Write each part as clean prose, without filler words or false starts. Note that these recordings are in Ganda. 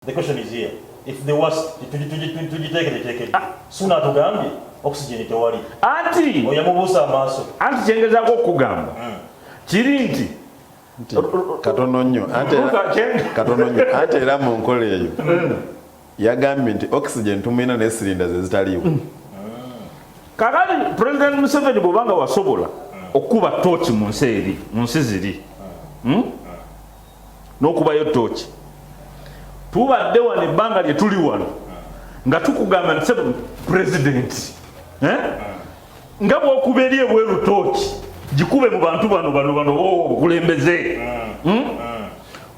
The question is here. If the worst, tujiteke sooner tugambye oxygen tewali. Anti oyamubuusa amaaso. Anti kyengezaako okugamba kiri nti katono nnyo ate era mu nkola eyo yagambye nti oxygen tumina ne cylinders ezitaliiwo. Kakati President Museveni bw'obanga wasobola okuba tooki mu nsi ziri n'okubayo tooki tubadde wano ebbanga lye tuli wano nga tukugamba nti president nga bw'okuba eri ebweru tooki gikube mu bantu bano okulembeze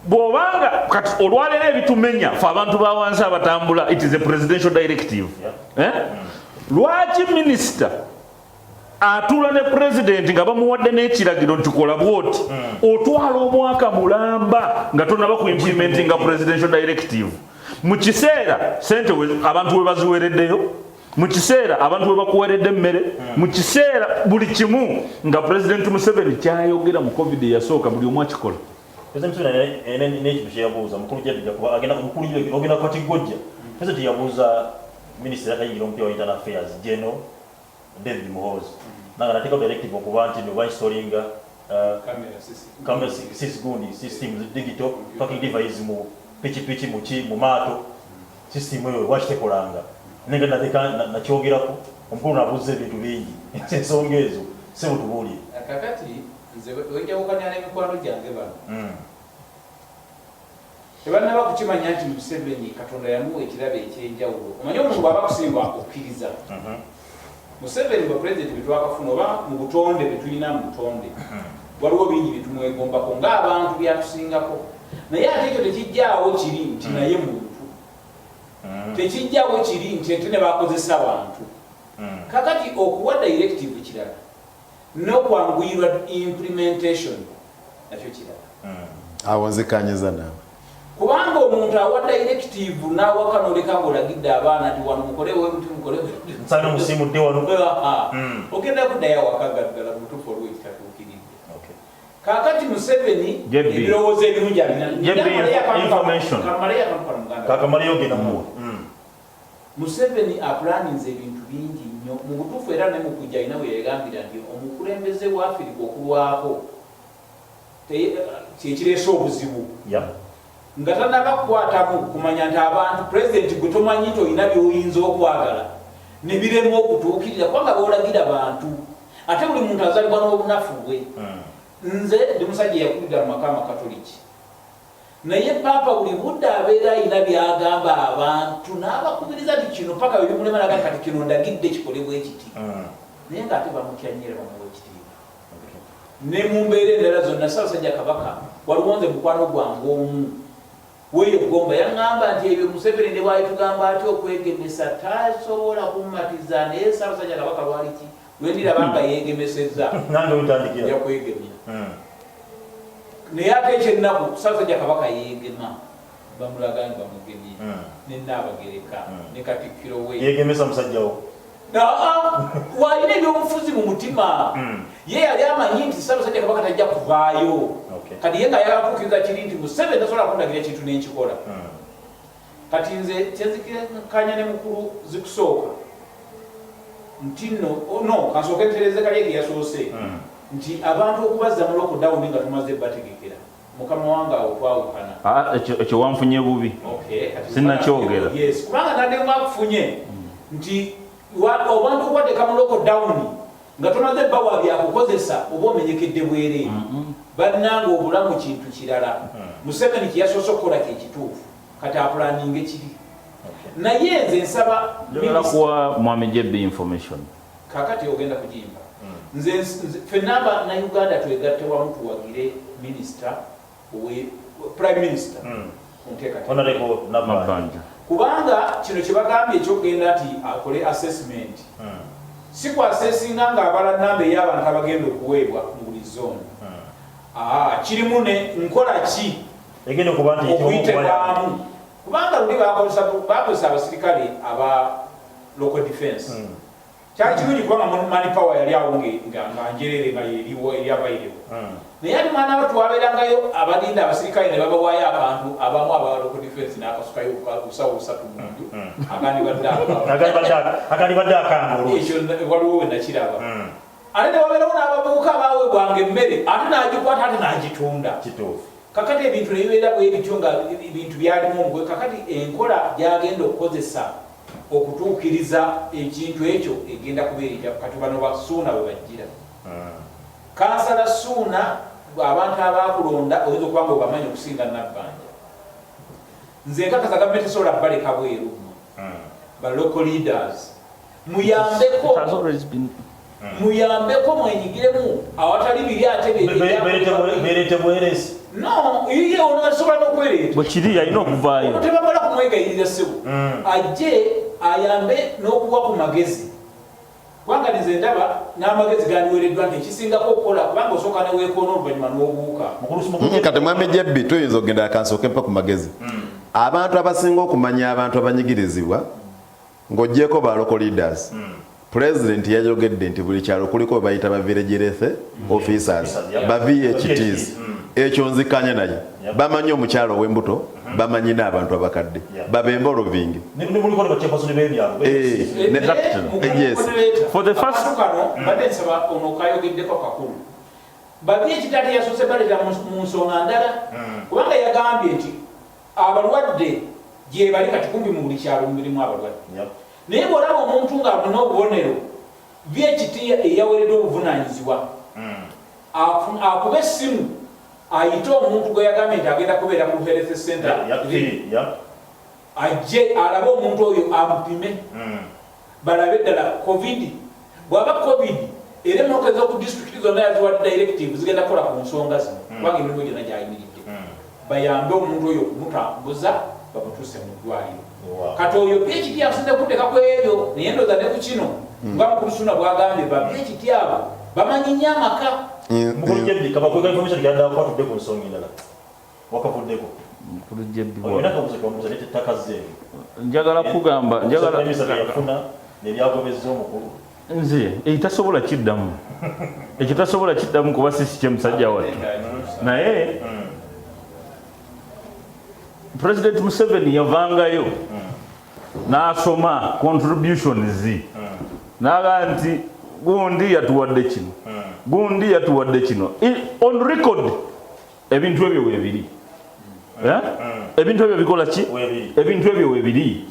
bw'obanga kati olwaleero ebitumenya fe abantu ba wansi abatambula it is a presidential directive lwaki minisita atula ne president nga bamuwadde n'ekiragiro nti kola bwoti otwala omwaka mulamba nga tonaba ku implementinga presidential directive mu kiseera sente abantu we baziwereddeyo mu kiseera abantu we bakuweredde emmere mu kiseera buli kimu nga president Museveni kyayogera mu covid yasooka buli omu akikola. President Museveni n'ekintu kyeyabuuza mukulu jjajja kuba ogenda kwati gojja president yabuuza minisita yakayingira omupya wa internal affairs General David Muhoozi nanga nateeka directive okuba nti no installinga camera systems digital tracking device mu pichi mu maato system eyo wakitekolanga nenga nakyogerako omukulu nabuuza ebintu bingi ensonga ezo sebutubuulire kakati nze wenjawukanya n'emikwano gyange bano tebanaba kukimanya nti Museveni Katonda yamuwa ekirabo ekyenjawulo omanye omuntu bw'aba kusinga okukkiriza Museveni bwa president bitwakafuna oba mu butonde betulina mu butonde waliwo bingi bitumwegombako ng'abantu byatusingako naye ate ekyo tekijjaawo kiri nti naye muntu tekijjaawo kiri nti ente ne bakozesa abantu kakati okuwa directive kirala n'okwanguyirwa implementation nakyo kirala awo nzikanyiza naawe kubanga omuntu awa directive n'awaka n'oleka ng'olagidde abaana ti wano mukolewo emuti mukolewo nsana musiimudde wano ogenda kuddayo awakagaddala mutuufu olwo ekitatuukiridde kaakati Museveni ebirowoozo ebirungi kakamaleyo genda muwa Museveni apulaninze ebintu bingi nnyo mu butuufu era ne mu kujja alina we yagambira nti omukulembeze wa Afirika okulwako kyekireese obuzibu nga tanaba kukwatamu kumanya nti abantu president gwe tomanyi nti olina by'oyinza okwagala ne birema okutuukirira kubanga boolagira bantu ate buli muntu azalibwa n'obunafu bwe nze ndi musajja yakulira mu maka amakatoliki naye paapa buli budde abeera alina byagamba abantu n'abakubiriza nti kino paka bebimulema naga kati kino ndagidde kikolebwa ekiti naye ng'ate bamutyanyera bamuwa ekitiibwa ne mu mbeera endala zonna Ssaabasajja Kabaka waliwo nze mukwano gwange omu weyo gomba yaŋŋamba nti ebyo Museveni ne bwali tugamba ati okwegemesa tasobola kummatiza naye Ssaabasajja Kabaka lwali ki lwendiraba nga yeegemesezza nange wetandikira yakwegemya naye ate ekyennaku Ssaabasajja Kabaka yeegema bamulaga nti bamugemye ne Nnaabagereka ne Katikkiro we yeegemesa musajjawo walina ebyobufuzi mu mutima ye yali amanyi nti Ssaabasajja Kabaka tajja kuvaayo kati ye nga yalatuukiriza kiri nti Museveni tasobola kundagira ekintu n'enkikola kati nze kyenzikanya ne mukulu zikusooka nti no kansooke ntereze kali ege yasoose nti abantu okubazza mu lockdown nga tumaze bategekera mukama wange awo twawukana ekyo wanfunye bubi sinnakyogera kubanga nadde mwakufunye nti abantu okwateeka mu lockdown nga tomaze bawa byakukozesa oba omenyekedde bwereere bannanga obulamu kintu kirala Museveni kiyasoose okukola kyekituufu kati apulaninga ekiri naye nze nsaba kuwa Mwami Jebbi information kakati ogenda kugimba nze fenaba na Uganda twegatte wamu tuwagire minisita prime minister kubanga kino kyebagambye ekyokugenda nti akole assessment si ku assessinga nga abala namba ey'abantu abagenda okuweebwa mu buli zone kirimu ne nkola ki okuyitebwamu kubanga luli bakozesa abasirikale aba local defense Kyali kirungi kubanga money power yali awo nga njerere nga eriwo eryabayirewo. Naye ati mwana we twabeerangayo abalinda abasirikale ne babawaayo akantu abamu abalocal defense n'akasukayo busawo busatu mu nju akandibadde akangulu ekyo waliwo we nakiraba. Ate ne wabeerawo n'abavubuka abaweebwanga emmere ate n'agikwata ate n'agitunda. kituufu. Kakati ebintu ne bibeera bwe bityo nga ebintu byalimu omugwe. Kakati enkola gyagenda okukozesa okutuukiriza ekintu ekyo egenda kubeera kati bano basuuna bwe bajjira. Kansala Suuna abantu abakulonda oyinza okuba nga obamanyi okusinga Nabbanja. Nze nkakasa gavumenti esobola baleka bweru. Ba local leaders muyambeko mwenyigiremu awatali biri ate berete bweresi. No, iye onasobola n'okwereeta. Bwe kiri yalina okuvaayo. Tebamala kumwegayirira ssebo. Ajje ayambe n'okuwa ku magezi. Kubanga nze ndaba n'amagezi gandiweereddwa nti ekisingako okukola kubanga osooka ne weekoona oluvannyuma n'obuuka. Kati mwami Jebbi tuyinza okugenda akansooke mpa ku magezi. Abantu abasinga okumanya abantu abanyigirizibwa ng'oggyeko ba local leaders. President yayogedde nti buli kyalo kuliko bayita ba village health officers, ba VHTs. Ekyo nzikanya naye. Bamanyi omukyalo w'embuto, bamanyi n'abantu abakadde. Babemba oluvingi. For the first badde nsaba ono kayogeddeko kakulu. Babi ekitali yasoose baleta mu nsonga ndala kubanga yagambye nti abalwadde gye bali kati kumbi mu buli kyalo mirimu abalwadde. Naye bw'olaba omuntu ng'alina obubonero by'ekiti eyaweereddwa obuvunaanyizibwa akuba essimu ayite omuntu gwe yagambye nti agenda kubeera ku health center ajje alabe omuntu oyo amupime balabe ddala covid bw'aba covid era emmotoka ez'oku disitulikiti zonna yaziwadde directive zigenda kukola ku nsonga zino kubanga emirimu gyonna gyayimiridde bayambe omuntu oyo okumutambuza bamutuuse mu ddwaliro. Kati oyo PhD asinze kuteeka ku ebyo naye ndoza ne ku kino nga mukulu Suuna bw'agambye ba PhD abo bamanyi nnyo amaka. Mukulu Jebbi kabakwega information gyadda kwatudde ku nsonga endala wakavuddeko. Mukulu Jebbi olina kabuze kamubuza nete ttaka zeeyo njagala kugamba njagala yafuna nebyagobezza omukulu nze ekitasobola kiddamu ekitasobola kiddamu kuba sisi kye musajja wattu naye President Museveni yavangayo n'asoma contributions n'aga nti gundi yatuwadde kino gundi yatuwadde kino on record ebintu ebyo weebiri ebintu ebyo bikola ki ebintu ebyo weebiri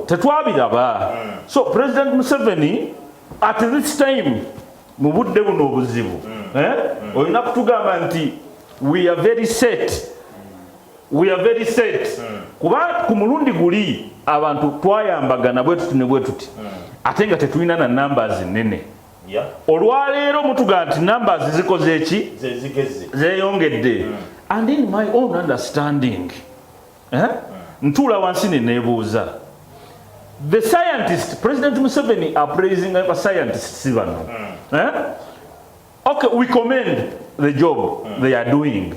tetwabiraba. So President Museveni at this time mu budde buno obuzibu olina kutugamba nti we are very set kuba ku mulundi guli abantu twayambagana bwe tuti ne bwe tuti ate nga tetulina na numbers nene. Olwaleero mutuga nti numbers zikoze eki zeyongedde and in my own understanding ntuula wansi ne neebuuza the scientists President Museveni are praising a scientists bano okay we commend the job they are doing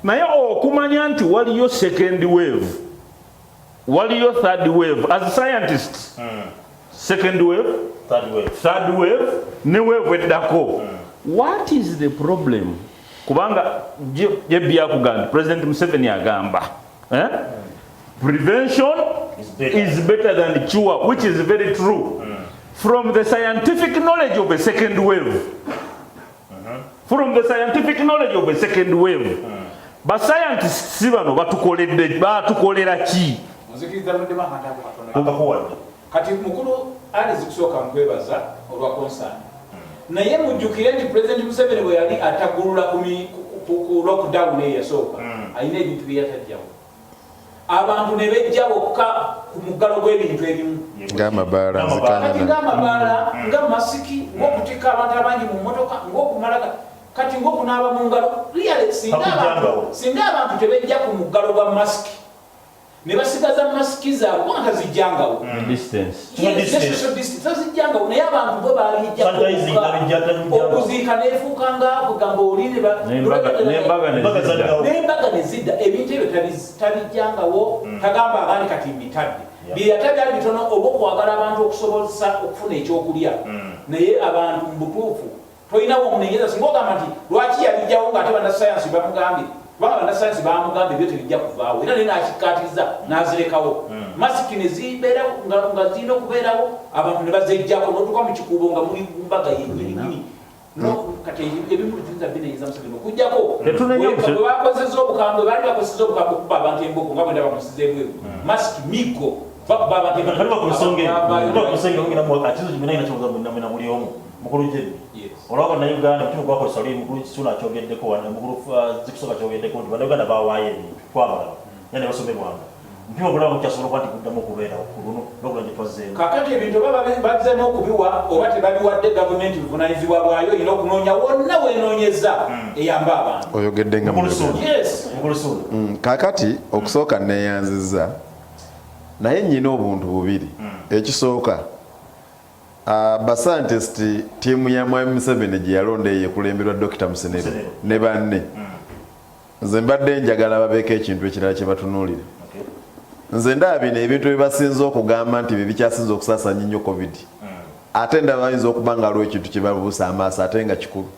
naye okumanya nti waliyo second wave waliyo third wave as scientists second wave third wave ne wave eddako what is the problem kubanga Jebbi akugamba President Museveni agamba prevention is better than cure which is very true from the scientific knowledge of a second wave from the scientific knowledge of a second wave ba scientists bano batukolera ki kati mukulu ali zikusooka nkwebaza olwa concern naye mujjukire nti President Museveni bwe yali atagulula ku lockdown eyasooka alina ebintu byeyatajjawo abantu ne bejja bokka ku muggalo gw'ebintu ebimu ng'amabaala nga masiki ng'okutikka abantu abangi mu mmotoka ng'okumalaga kati ng'okunaaba mu ngalo singa abantu tebejja ku muggalo gwa masiki ne basigaza masiki zaabwe kubanga tazijjangawo social distance tazijjangawo naye abantu bwe balijja okuziika neefuukanga kugamba oli n'embaga ne zidda ebintu ebyo tabijjangawo tagamba abandi kati mbitadde byeyata byali bitono oba okwagala abantu okusobozesa okufuna ekyokulya naye abantu mu butuufu tolinawo omunenyeza singa ogamba nti lwaki yabijjawo ng'ate bannasayansi bamugambye kubanga bannasayansi bamugambye ebyo tebijja kuvaawo era naye nakikkaatiriza n'azirekawo masiki ne zibeera nga zirina okubeerawo abantu ne bazejjako n'otuuka mu kikuubo nga muli mbaga yenyini kati ebimu tuyinza binenyeza museveni okujjako bwe bakozesa obukambwe baali bakozesa obukambwe okuba abantu emboko nga bwe ndaba musizeebweru masiki migo bakuba abantu muli omu mukulu jebbi olwaba na Uganda mukulu gwakozesa oli mukulu kisula kyogeddeko mukulu zikusoka kyogeddeko nti bannayuganda bawaayo ebintu twabala yani basomebwanga mpima okulaba kukyasobola okuba nti kuddamu okubeera kuluno n'okula gye twazzeemu kakati ebintu oba bazzeemu okubiwa oba tebabiwadde gavumenti buvunanyizibwa bwayo olina okunoonya wonna wenoonyeza eyamba abantu oyogedde nga mukulu sula kakati okusooka neeyanziza naye nnyina obuntu bubiri ekisooka bascientist tiimu ya Mwami Museveni gye yalonda yekulemberwa Dr. Musenero ne banne nze mbadde njagala babeeko ekintu ekirala kye batunuulira nze ndaba bino ebintu bye basinza okugamba nti bye bikyasinza okusaasaanya nnyo covid ate ndaba bayinza okuba nga waliwo ekintu kye babuusa amaaso ate nga kikulu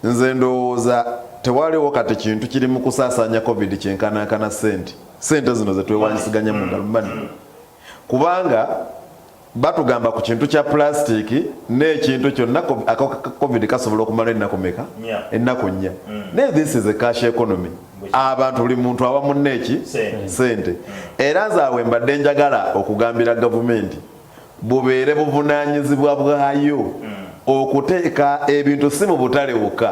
nze ndowooza tewaliwo kati kintu kiri mu kusaasaanya covid kyenkanankana sente zino ze twewanyisiganya mu ngalo mmanyi kubanga batugamba ku kintu kya plastic n'ekintu kyonna covid kasobola okumala ennaku meka ennaku nnya naye this is a cash economy abantu buli muntu awa munneeki sente era nzaawe mbadde njagala okugambira gavumenti bubeere buvunaanyizibwa bwayo okuteeka ebintu si mu butale wokka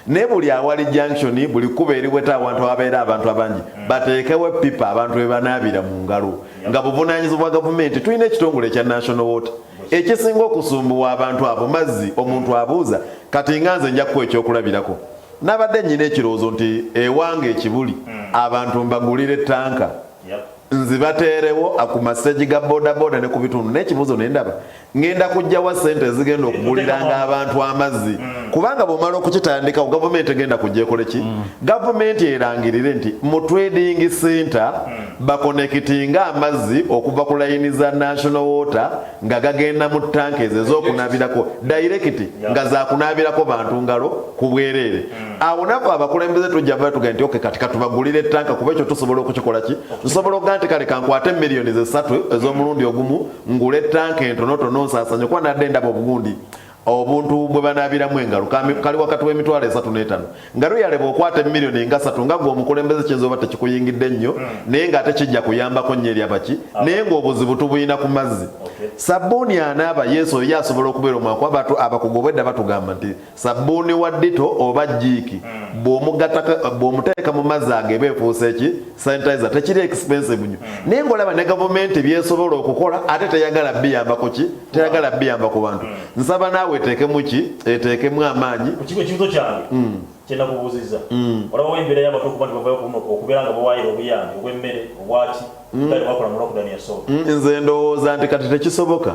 ne buli awali junction buli kuba eriweta abantu ababeera abantu abangi bateekewo pipa abantu bwe banaabira mu ngalo nga buvunaanyizibwa gavumenti tulina ekitongole ekya national water ekisinga okusumbuwa abantu abo mazzi omuntu abuuza kati nga nze nja kuwa ekyokulabirako nabadde nnyina ekirowoozo nti ewange ekibuli abantu mbagulire tanka nzibateerewo ku maseji ga bodaboda ne ku bitundu n'ekibuuzo nendaba ngenda kujjawa sente ezigenda okuguliranga abantu amazzi kubanga bw'omala okukitandikawo gavumenti egenda kujja ekoleki gavumenti erangirire nti mu trading center bakonekitinga amazzi okuva ku layini za national water nga gagenda mu tanka ezo ez'okunaabirako direct nga zakunaabirako bantu ngalo ku bwereere awo nabo abakulembeze tujja batuga nti oke kati katubagulire tanka kuba ekyo tusobola okukikola ki tusobola okuga kale kankwate miliyoni 3 ez'omulundi ogumu ngule tanka entonotono nsaasanya kuba nadde ndaba obugundi obuntu bwe banaabiramu engalo kali wakati w'emitwalo 35 nga luyaleba okwata miliyoni nga 3 nga gwe omukulembeze kyenza oba tekikuyingidde nnyo naye nga ate kijja kuyambako nnyo eri abaki naye ng'obuzibu tubuyina ku mazzi sabbuuni anaaba yesu oyo asobola okubeera omwaka abakugu obwedda batugamba nti sabbuuni wa dito oba jiiki bw'omuteeka mu mazzi ageba efuusa eki sanitizer tekiri expensive nnyo naye ng'olaba ne gavumenti byesobola okukola ate teyagala biyambako ki teyagala biyamba ku bantu nsaba naawe eteekemu ki eteekemu amaanyi ekibuzo kyange kyenda kubuuzizza olabawo embeera y'abantu okuba nti bavayo okubeera nga bawaayira obuyambi obw'emmere obwaki kale bakola mu lockdown yasooka nze ndowooza nti kati tekisoboka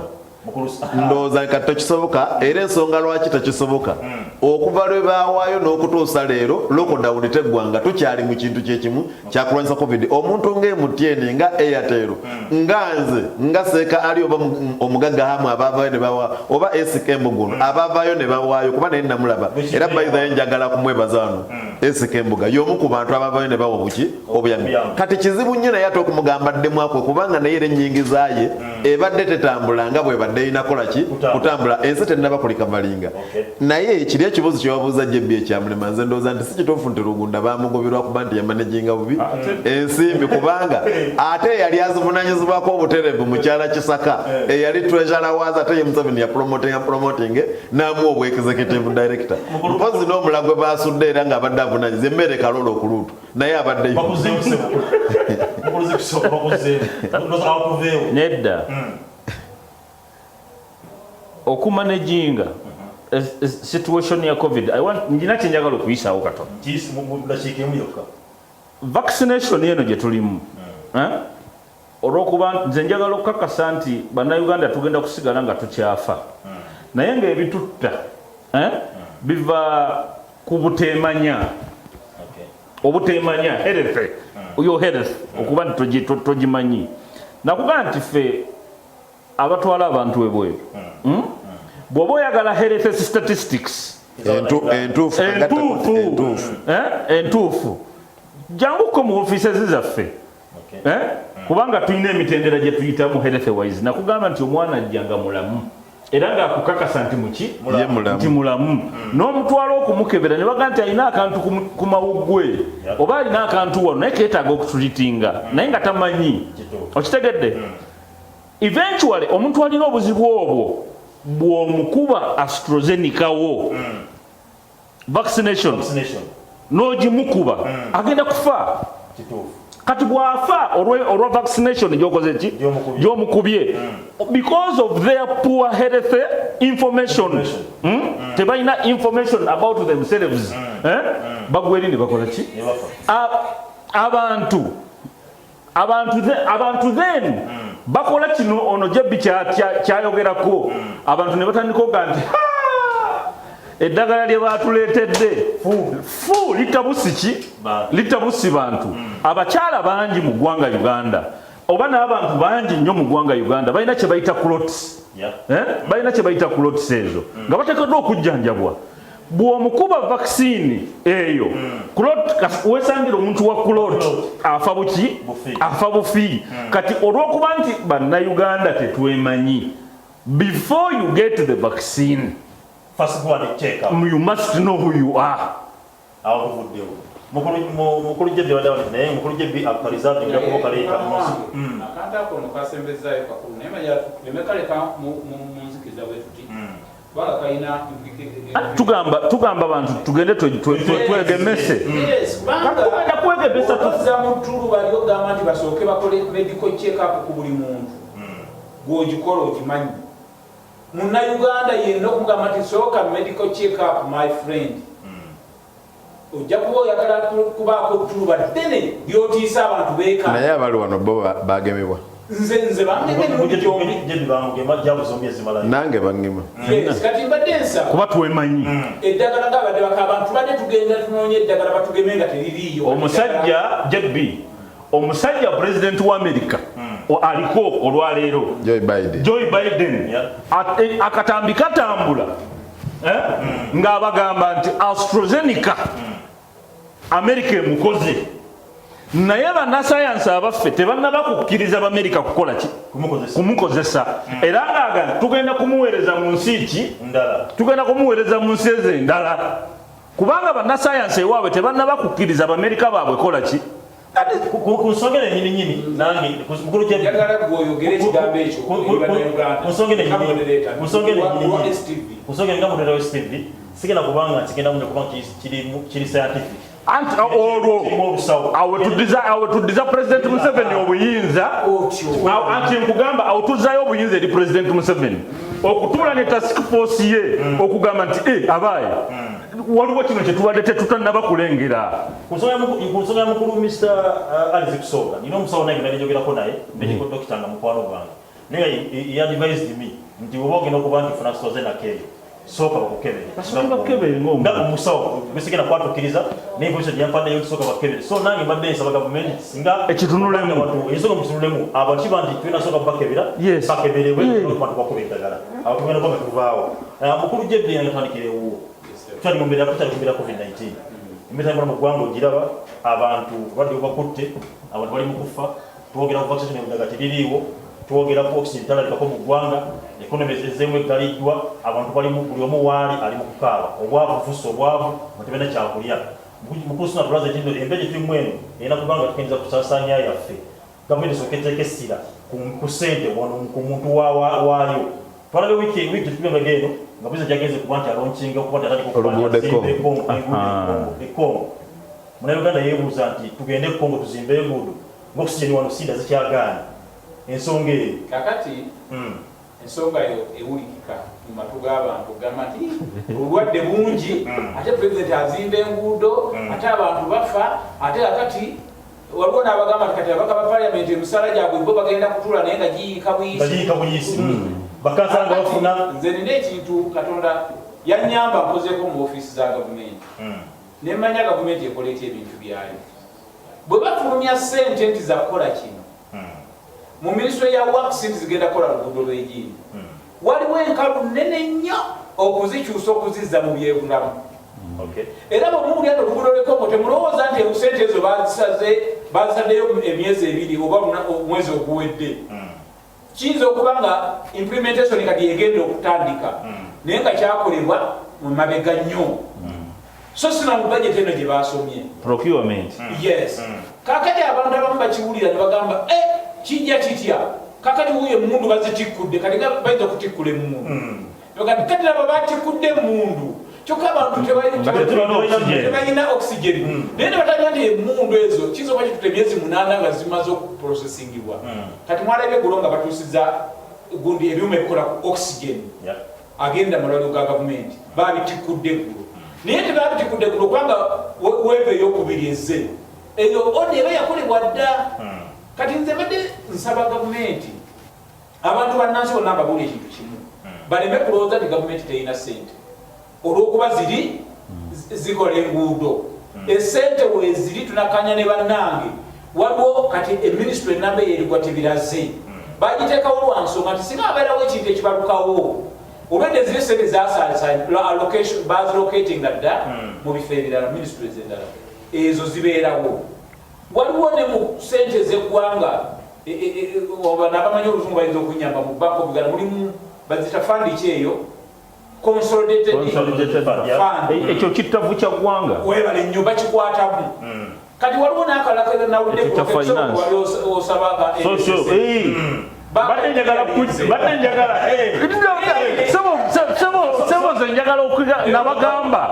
ndowooza kati tekisoboka era ensonga lwaki tekisoboka okuva lwe baawaayo n'okutuusa leero lockdown teggwanga tukyali mu kintu kyekimu kyakulwanyisa covid omuntu ng'emutn nga airtel nga nze nga seeka ali oba omugagga hamu abaavaayo ne bawaa oba skm guno abaavaayo ne bawaayo kuba naye namulaba era bayizayo njagala kumwebaza wano skm y'omu ku bantu abaavaayo ne bawa buki obuyambi kati kizibu nnyo naye ate okumugamba ddemwako kubanga naye era ennyingizaaye ebadde tetambula nga bwe deyinakola ki kutambula ensi tennaba kulika malinga naye kiri ekibuuzo kyewabuuza jebbi ekyamulema nze ndowooza nti si kituufu nti Rugunda bamugobirwa kuba nti yamanejinga bubi ensimbi kubanga ate yali azivunanyizibwako obutereevu mukyala Kisaka eyali treasurer waaza ate ye Museveni yapromoting n'amuwa obwa executive director mpozi n'omula gwe baasudde era ng'abadde avunanyiza emmere kalolo okuluutu naye abadde nedda okumanejinga situation ya covid njina kyenjagala okuyisaawo katono vaccination vaccination yeno gye tulimu olwokuba nze njagala okukakasa nti bannayuganda tugenda kusigala nga tukyafa naye ng'ebitutta biva ku buteemanya obuteemanya health yo health okuba nti togimanyi nakugamba nti ffe abatwala abantu ebweru bw'oba oyagala health statistics entuufu janguko mu ofiises zaffe kubanga tulina emitendera gye tuyitamu health wise nakugamba nti omwana ajjanga mulamu era ng'akukakasa nti nti mulamu n'omutwala okumukebera ne baga nti alina akantu ku mawuggwe oba alina akantu wano naye keetaaga okutulitinga naye nga tamanyi okitegedde eventually omuntu alina obuzibu obwo bw'omukuba AstraZeneca wo vaccination n'ogimukuba agenda kufa kati bwafa olwa vaccination gyokoze ki gyomukubye because of their poor health information tebalina information about themselves bagweri ne bakola ki abantu then bakola kino ono jebbi kyayogerako abantu ne batandika oga nti eddagala lye batuleetedde fu litabusi ki litabusi bantu abakyala bangi mu ggwanga Uganda oba n'abantu bangi nnyo mu ggwanga Uganda balina kye bayita clots balina kye bayita clots ezo nga bateekeddwa okujjanjabwa bw'omukuba vaccine eyo wesangira omuntu wa clot afa buki afa bufi kati olw'okuba nti bannayuganda tetwemanyi before you get the vaccine first go and check up. You must know who you are. Out of the mukuru jebbi wadawa naye mukuru jebbi akalizaje ngira ko kaleka munsi akanda ko nokasembeza yo kakulu nema ya lemekaleka mu nzikiza wetuti bala kaina tugamba abantu tugende twegemese yes banga kwegemesa tuza mutulu bali ogamba nti basoke bakole medical check up ku buli muntu gwogikola okimanyi Muna Uganda yenna okugamba nti soka medical check up my friend ojja kuba oyagala kubaako tuba ddene lyotiisa abantu beeka naye abali wano bo bagemebwa nze nange bangema kati mbadde nsa kuba twemanyi eddagala gabadde baka abantu badde tugenda tunoonya eddagala batugeme nga teririiyo omusajja jebbi omusajja president wa America aliko olwaleero Joe Biden akatambi katambula ng'abagamba nti AstraZeneca America emukoze naye bannasayansi abaffe tebannaba kukkiriza b'Amerika kukola ki kumukozesa era ng'agamba tugenda kumuweereza mu nsi ki tugenda kumuweereza mu nsi ez'endala kubanga bannasayansi ewaabwe tebannaba kukkiriza b'Amerika baabwe kola ki kunsongera nyini nange mukuru jebbi yagala gwoyogere ekigambo ekyo kunsongera nga modera wa STV sigenda kubanga kigenda munyo kubanga kiri scientific anti olwo awe tuddiza president Museveni obuyinza anti nkugamba awutuzaayo obuyinza eri president Museveni okutuula ne task force ye okugamba nti abaaye waliwo kino kyetubadde tetutannaba kulengera kunsonga mukulu Mr. Alice Kusoga nina omusawo naye nalinjogerako naye medical doctor nga mukwano gwange naye he advised me nti oba ogenda okuba nti funa AstraZeneca eyo sooka bakukebere nga omusawo bisigenda kwatukkiriza naye voice gyampaddeyo nti sooka bakukebere so nange mbadde nsaba gavumenti singa ekitunulemu ensonga mukitunulemu abantu kiba nti tulina sooka bakebera bakeberewe abantu bakuba eddagala awo tugenda kuba nga tuvaawo mukulu jebbi yangatandikirewuwo twali mu mbeera COVID-19 emitambula mu ggwanga ogiraba abantu badde bakutte abantu bali mu kufa twogera ku vaccination ebudaga teririiwo twogera ku oxygen talalikako mu ggwanga economy ezeemu egaliddwa abantu bali mu buli omu waali ali mu kukaaba obwavu fusa obwavu nga tebena kyakulya mukusuna tulaza ekindo embeera gyeturimu eno erina kubanga tukendeeza kusaasaanya yaffe gavumenti esooka eteeka essira ku ssente ku muntu waayo twalabe wiiki tetugenda geno nga buza jagenze kuba nti alonkinga okuba Kongo Munnayuganda yeebuuza nti tugende e Kongo tuzimbe enguudo ng'okusijeni wano sida zikyagaana ensonga eyo kakati ensonga eyo ewulikika mu matu g'abantu gamba nti obulwadde bungi ate pulezidenti azimba enguudo ate abantu bafa ate kakati waliwo n'abagamba kati abaka ba parliament emisala gyabwe bo bagenda kutula naye nga giyiika buyisi bakasanga bafuna nze nina ekintu katonda yannyamba nkozeeko mu ofiisi za gavumenti nemmanya gavumenti ekoleeta ebintu byayo bwe bafulumya ssente nti za kukola kino mu minisitule ya works nti zigenda kukola luguudo lw'egiini waliwo enkalu nnene nnyo okuzikyusa okuzizza mu byebulamu era bwemuwulya oluguudo lw'ekongo temulowooza nti sente ezo bazisaddeyo emyezi 2 oba omwezi oguwedde kiyinza okuba nga implementation kati egenda okutandika naye nga kyakolebwa mu mabega nnyo so sina mu budget eno gye basomye procurement yes kakati abantu abamu bakiwulira ne bagamba kijja kitya kakati wuyo emundu bazitikkudde kati nga bayinza okutikkula emundu kati nabo batikkudde emundu kyokka abantu tebalina oxygen naye ne batanya nti emundu ezo kiyinza okuba kituta emyezi 8 nga zimaze okuprocessingibwa kati mwalabye eggulo nga batuusiza gundi ebyuma ebikola ku oxygen agenda malwaliro ga gavumenti babitikkudde eggulo naye tebabitikudde eggulo kubanga weeva eyokubiri ezze eyo oda eba yakolebwa dda kati nze badde nsaba gavumenti abantu bannansi bonna mbabuula ekintu kimu baleme kulowooza nti gavumenti terina ssente olw'okuba zikola enguudo esente weziri tunakanya ne bannange waliwo kati eministry enamba eyerigwa tebiraze bagiteekawo lwa nsonga nti singa abeerawo ekintu ekibalukawo olwedde ziri sente bazilocating dda mu bifo ebirala ministries endala ezo zibeerawo waliwo ne mu sente ez'eggwanga nabamanyi oluzungu bayinza okunyamba mu bank of Uganda mulimu bazita fandi ki eyo consolidated fund ekyo kittavu kya ggwanga webale nnyo bakikwatamu kati waliwo n'akalala nawulidde osaba badde njagala okwiga nabagamba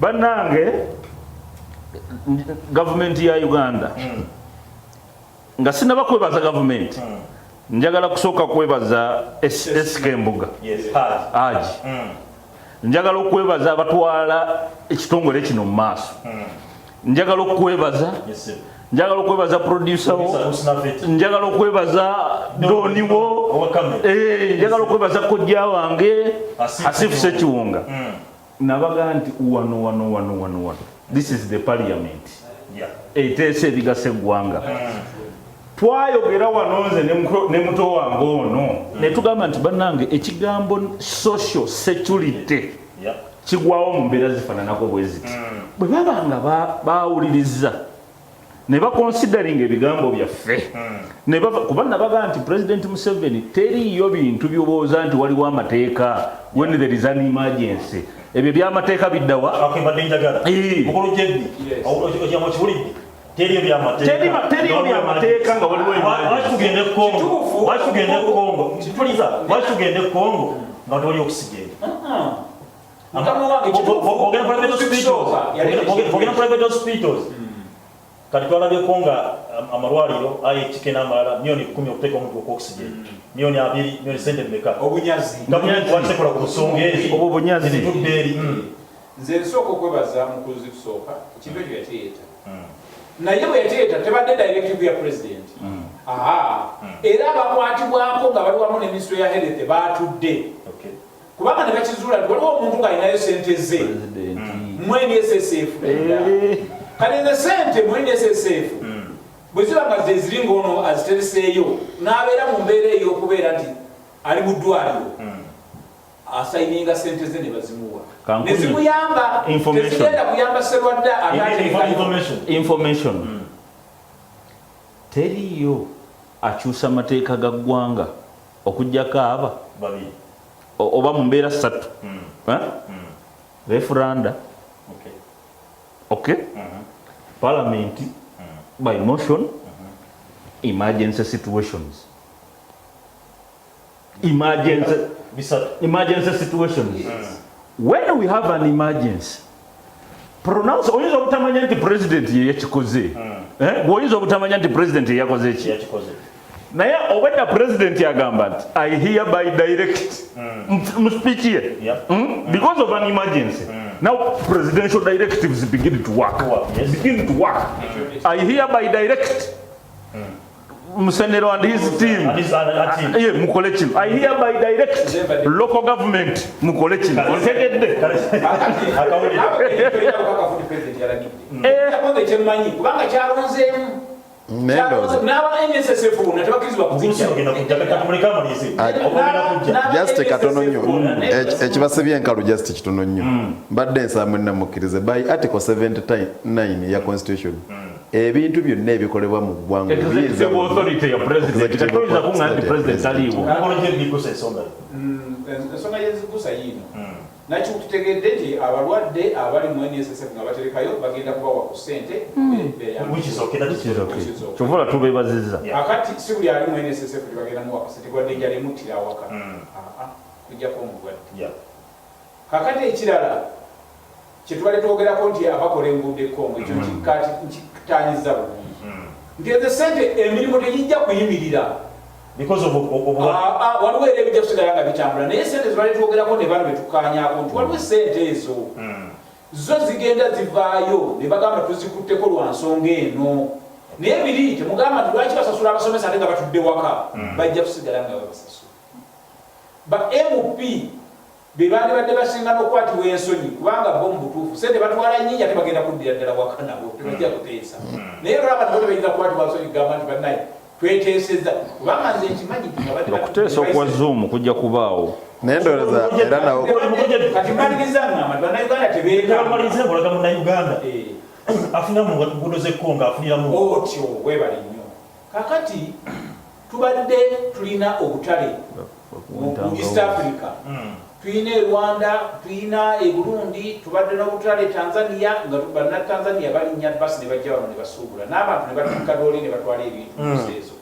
bannange gavumenti ya Uganda nga sinaba kwebaza gavumenti njagala kusooka kwebaza SK Mbuga Haji njagala okwebaza abatwala ekitongole kino mu maaso njagala okwebaza producer wo njagala okwebaza Doni wo njagala okwebaza kojja wange Asifu Sekiwunga nabaga nti wano this is the parliament eteesa ebigasa eggwanga twayogera wanonze ne muto wange ono ne tugamba nti bannange ekigambo social security kigwawo mu mbeera zifaananako bwe ziti bwe baba nga bawuliriza ne baconsidering ebigambo byaffe kuba nabaga nti President Museveni teriyo bintu byobooza nti waliwo amateeka when there is an emergency ebyo byamateeka biddawa teriyo byamateeka nga waliwo tugende Congo nga toli oxygen private hospitals kati twalabyeko nga amalwaliro ayekike n'amalala milioni 10 okuteeka omuntu ku oxygen milioni 2 milioni sente mmeka obunyaziwatekola ku nsonga ezi obunyazi zitudde eri nze nsooka okwebaza mukuzi kusooka ekintu ekyo yateeta naye bwe yateeta tebadde directive ya president era abakwatibwako nga bali wamu ne ministry ya health batudde kubanga ne bakizuula nti waliwo omuntu ng'alinayo sente ze mu NSSF kale nze sente mu NSSF bwe ziba nga zeziri ng'ono azitereseeyo n'abeera mu mbeera ey'okubeera nti ali mu ddwaliro asayininga sente ze ne bazimuwa ne zimuyamba tezigenda kuyamba Sserwadda information teriyo akyusa amateeka ga ggwanga okujjako aba oba mu mbeera 3 referenda parliament by motion emergency situations emergency situations when we have an emergency pronounce oyinza obutamanya nti president ye yakikoze oyinza obutamanya nti president ye yakoze ki naye obwedda president yagamba nti I hereby direct mu speech ye because of an emergency now presidential directives begin to work. I hereby direct Musenero and his team mukole kino. I hereby direct local government mukole kino. Otegedde kubanga kyalonzeemu just katono nnyo ekibasibye enkalu just kitono nnyo mbadde nsaba namukkirize by article 79 ya constitution ebintu byonna ebikolebwa mu ggwanga ensonga yezigusa yiino nakyo tutegedde nti abalwadde abali mu NSSF nga baterekayo bagenda kubawa ku ssente kyovula tubebaziza akati si buli ali mu NSSF tebagenda muwa ku ssente gwadde enjala emuttira awaka kujjako omulwadde kakati ekirala kyetubale twogerako nti abakola enguudo ekkongo ekyo nkitaanyiza bulungi nti ezo ssente emirimu tegijja kuyimirira waliwo era ebijja kusigala nga bitambula naye sente zibale twogerako ne bano betukanyako nti waliwo sente ezo zo zigenda zivaayo ne bagamba tuzikutteko lwa nsonga eno naye biri temugamba nti lwaki basasula abasomesa ate nga batudde waka bajja kusigala nga babasasula ba MP bebandi badde basinga n'okukwatibwa ensonyi kubanga bo mu butuufu sente batwala nnyingi ate bagenda kuddira ddala waka nabo tebajja kuteesa naye lwaba nabo tebayinza kukwatibwa nsonyi gamba nti bannaye tweteeseza kubanga nze nkimanyi okuteesa okwa zoom kujja kubaawo naye ndowooza era nawo kati mmaliriza ngamba nti bannayuganda tebeegamaliza munnayuganda afuna mu nguudo z'ekkongo afuniramu otyo webali nnyo kakati tubadde tulina obutale mu East Africa tulina e Rwanda tulina e Burundi tubadde n'obutale Tanzania nga banna Tanzania balinnya basi ne bajja wano ne basuubula n'abantu ne batuuka dooli ne batwala ebintu ezo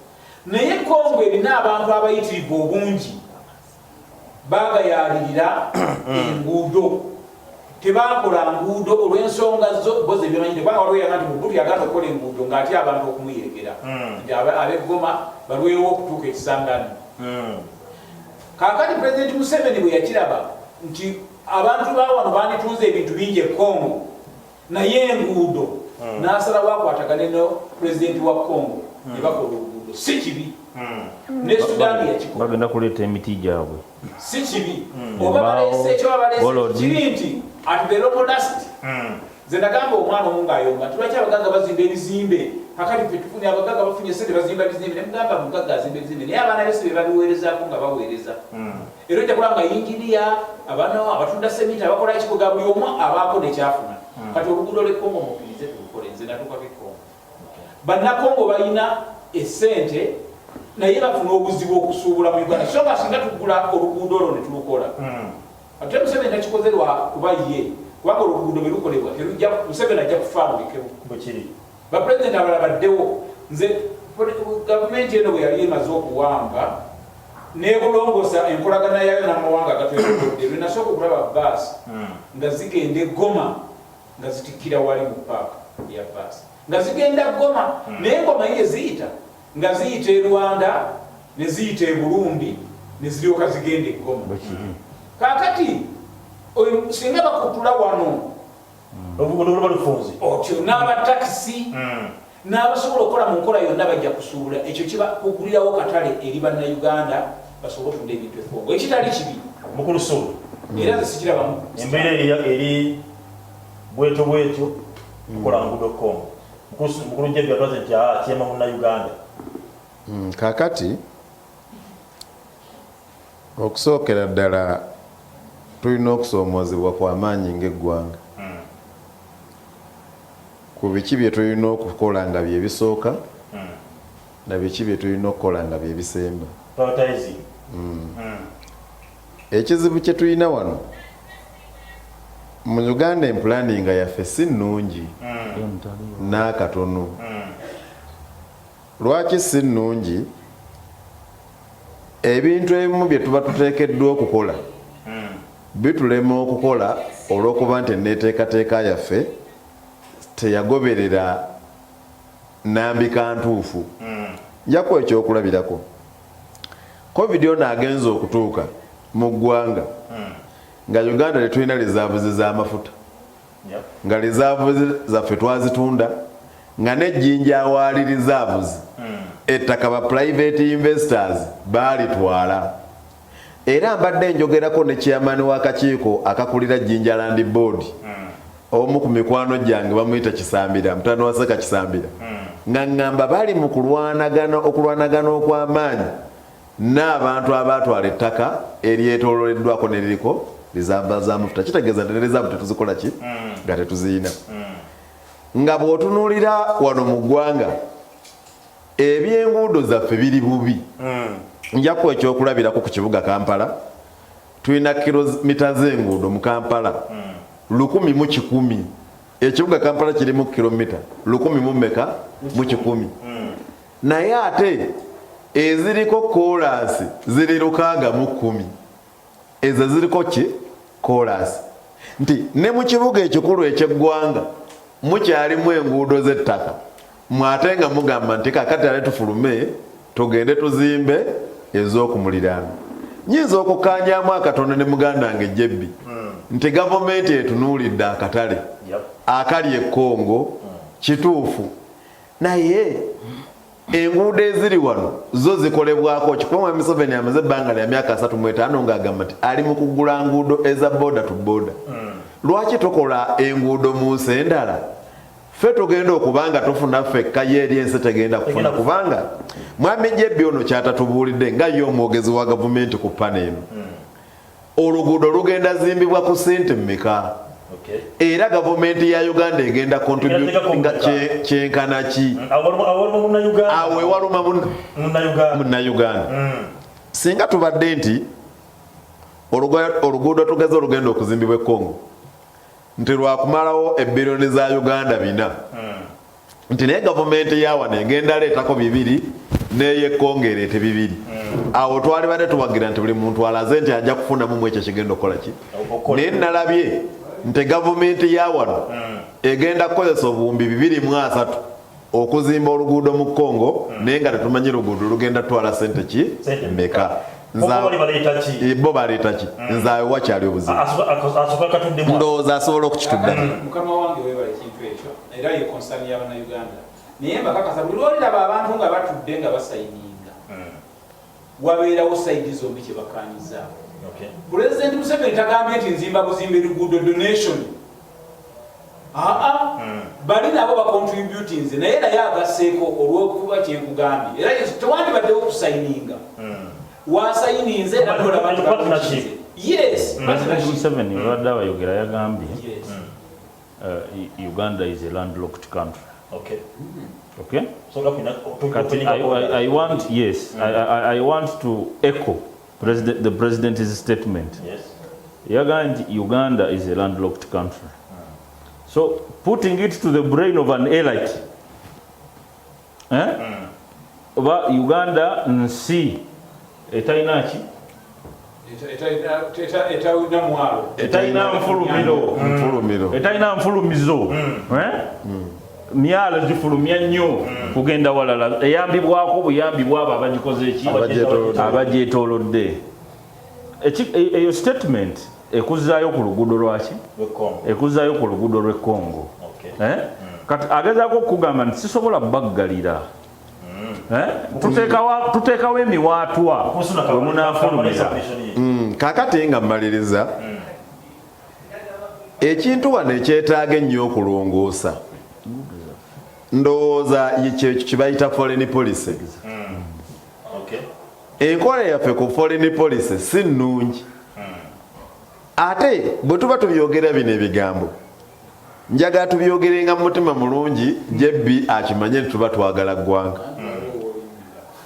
naye Kongo erina abantu abayitirivu obungi bagayalirira enguudo tebakola nguudo olw'ensonga zo bo ze bimanyire kubanga waliwo yaga nti Mobutu yaganda okukola enguudo ng'atya abantu okumuyerekera nti ab'eggoma balwewo okutuuka ekisangani kakati President Museveni bwe yakiraba nti abantu bawano banditunze ebintu bingi e Congo naye enguudo n'asalawo akwatagane no President wa Congo ne bakola oluguudo si kibi ne Sudan yakikola bagenda kuleeta emiti gyabwe si kibi oba baleese ekyo babaleese kiri nti at the local dust ze nagamba omwana omu ng'ayomba tulwaki abagagga bazimba ebizimbe kakati ffe tufunye abagagga bafunye sente bazimba ebizimbe ne mugamba mugagga azimba ebizimbe naye abaana bese be babiweerezaako nga baweereza era ojja kulaba nga yinginiya abaana abatunda semiti abakola ekikoga buli omu abaako nekyafuna kati oluguudo lw'ekkongo mukkirize tulukole nze natuukako ekkongo bannakongo balina essente naye bafuna obuzibu okusuubula mu Uganda so nga singa tugula oluguudo olwo ne tulukola ate Museveni takikoze lwa kuba ye kubanga oluguudo bwe lukolebwa Museveni ajja kufaalubikewo bapulezidenti abalala baddewo nze gavumenti eno bwe yali emaze okuwamba nebulongosa enkolagana yayo n'amawanga agatwerodde lwe nasooka okulaba baasi nga zigenda e Goma nga zitikkira wali mu paaka ya baasi nga zigenda Goma naye Goma ye ziyita nga ziyita e Rwanda ne ziyita e Burundi ne ziryoka zigenda e Goma kakati singa bakutula wano otyo n'abatakisi n'abasobola okukola mu nkola yonna bajja kusuubula ekyo kiba kugulirawo katale eri bannayuganda basobole okutunda ebintu ekongo ekitali kibi mukulusuulu era zesikirabamu embeera eri bwetyo kukola nguudo kongo mukulu jebbi atwaze nti kyema munnayuganda kakati okusookera ddala tulina okusoomoozebwa kw'amaanyi ng'eggwanga ku biki bye tulina okukola nga bye bisooka na biki bye tulina okukola nga bye bisemba. Ekizibu kye tulina wano mu Uganda empulaninga yaffe si nnungi n'akatono. Lwaki si nnungi? Ebintu ebimu bye tuba tuteekeddwa okukola bitulema okukola olw'okuba nti enneeteekateeka yaffe teyagoberera nnambika ntuufu. njakuwa ekyokulabirako covid ono agenza okutuuka mu ggwanga nga Uganda tetulina reserves z'amafuta nga reserves zaffe twazitunda nga nejjinja awaali reserves ettaka ba private investors baalitwala era mbadde njogerako ne chairman w'akakiiko akakulira Jinja Land Board omu ku mikwano gyange bamuyita Kisambira mutano waseka Kisambira nga ngamba bali mu okulwanagana okw'amaanyi n'abantu abaatwala ettaka eryetoololeddwako ne liriko reserve z'amafuta kitegeeza nti ne reserve tetuzikola ki nga tetuziyina nga bw'otunuulira wano mu ggwanga ebyenguudo zaffe biri bubi njakuwa ekyokulabirako ku kibuga Kampala tulina kilomita z'enguudo mu Kampala 1,100 ekibuga Kampala kirimu kilomita 1,100 naye ate eziriko kolansi ziri 610 ezo ziriko ki kolansi nti ne mu kibuga ekikulu eky'eggwanga mukyalimu enguudo z'ettaka mwate nga mugamba nti kakati ale tufulume tugende tuzimbe ez'okumuliraano nyinza okukanyamu akatono ne muganda wange Jebbi nti gavumenti etunuulidde akatale akali e Congo kituufu naye enguudo eziri wano zo zikolebwako kikuba Museveni amaze ebbanga lya myaka 35 ng'agamba nti ali mu kugula nguudo eza boda to boda lwaki tokola enguudo mu nsi endala ffe tugenda okubanga tufuna ffekka yeeri ensi tegenda kufuna kubanga mwami Jebbi ono kyatatubuulidde nga ye omwogezi wa gavumenti ku pana eno oluguudo lugenda zimbibwa ku ssente mmeka era gavumenti ya Uganda egenda contributinga kyenkana ki awe waluma munnayuganda singa tubadde nti oluguudo tugeze olugenda okuzimbibwa e Congo nti lwakumalawo ebbiliyoni za Uganda 4 nti naye gavumenti ya wano egenda leetako 2 neye Congo ereete 2 awo twali badde tuwagira nti buli muntu alaze nti ajja kufunamu mu ekyo kigenda okukola ki naye nalabye nti gavumenti ya wano egenda kukozesa obuwumbi 203 okuzimba oluguudo mu Congo naye nga tetumanyi luguudo lugenda twala ssente ki mmeka bo baleeta ki nzaawe wakyali obuzibu ndowooza asobola okukituddamu mukama wange weebala ekintu ekyo era ye konsani y'Abannayuganda naye mbakakasa buli lwoliraba abantu nga batudde nga basayininga wabeerawo sayidi zombi kye bakaanyizaawo Pulezidenti Museveni tagambye nti nzimba buzimbe luguudo donation bali nabo bacontributing naye naye agasseeko olw'okuba kyenkugambye era tewandibaddewo okusayininga wasayininze era yes Museveni olwadde abayogera yagambye Uganda is a landlocked country. Okay. So I want I want to echo the president's statement. Yes. Uganda is a landlocked country. So putting it to the brain of an elite, Uganda nsi etainachi etaina mfulumizo myalo zifulumya nnyo kugenda walala eyambibwako buyambi bwabo abagikoze eki abagyetoolodde eyo statement ekuzaayo ku luguudo lwaki ekuzaayo ku luguudo lw'e Congo kati agezaako okugamba nti sisobola baggalira tuteekawo emiwaatwa we munaafulumira kakati nga mmaliriza ekintu wano ekyetaaga ennyo okulongoosa ndowooza kibayita foreign policy. Enkola yaffe ku foreign policy si nnungi ate bwe tuba tubyogera bino ebigambo njagala tubyogerenga mu mutima mulungi Jebbi akimanye nti tuba twagala ggwanga.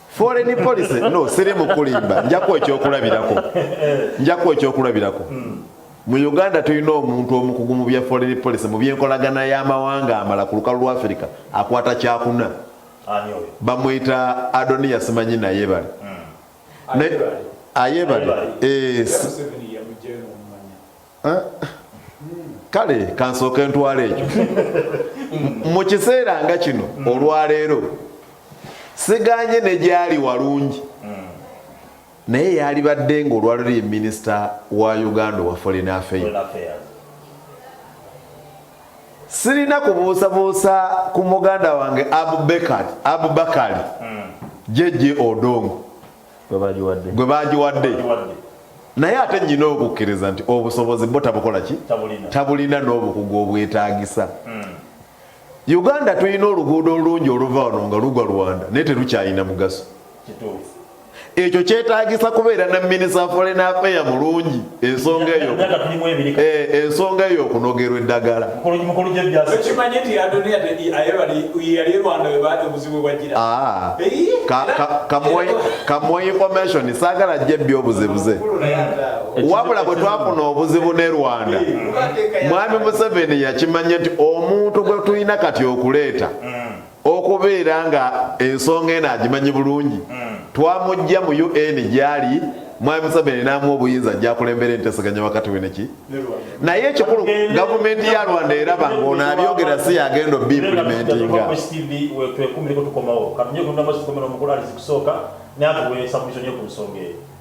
Foreign policy no siri mu kulimba njakuwa ekyokulabirako mu Uganda tulina omuntu omukugu mu bya foreign policy mu byenkolagana y'amawanga amala ku lukalu lwa Africa akwata kyakuna bamuyita Adonia simanyi naye bali ayebali kale kansooka entwala ekyo mu kiseera nga kino olwaleero siganye ne gyali walungi naye yali badde ng'olwaliro ye minisita wa Uganda wa Foreign Affairs. Sirina kubuusabuusa ku muganda wange Abubakari Jeje Odongo gwe bagiwadde naye ate nnyina okukkiriza nti obusobozi bo tabukola ki tabulina n'obukugu obwetaagisa. Uganda tulina oluguudo olulungi oluva wano nga lugwa Rwanda naye terukyalina mugaso. Ekyo kyetaagisa kubeera na minisita wa Foreign Affairs mulungi ensonga eyo okunogerwa eddagala. Okimanyi nti yali Rwanda we baali obuzibu bwajira. Kamuwa information saagala jjebbi obuzebuze. Wabula bwe twafuna obuzibu ne Rwanda, Mwami Museveni yakimanya nti omuntu gwe tulina kati okuleeta okubeera nga ensonga eno agimanyi bulungi twamujja mu UN gyali Mwami Museveni n'amuwa obuyinza ajja kulembera enteeseganya wakati we neki naye ekikulu gavumenti ya Rwanda eraba ng'ono abyogera si yagenda obimplementinga.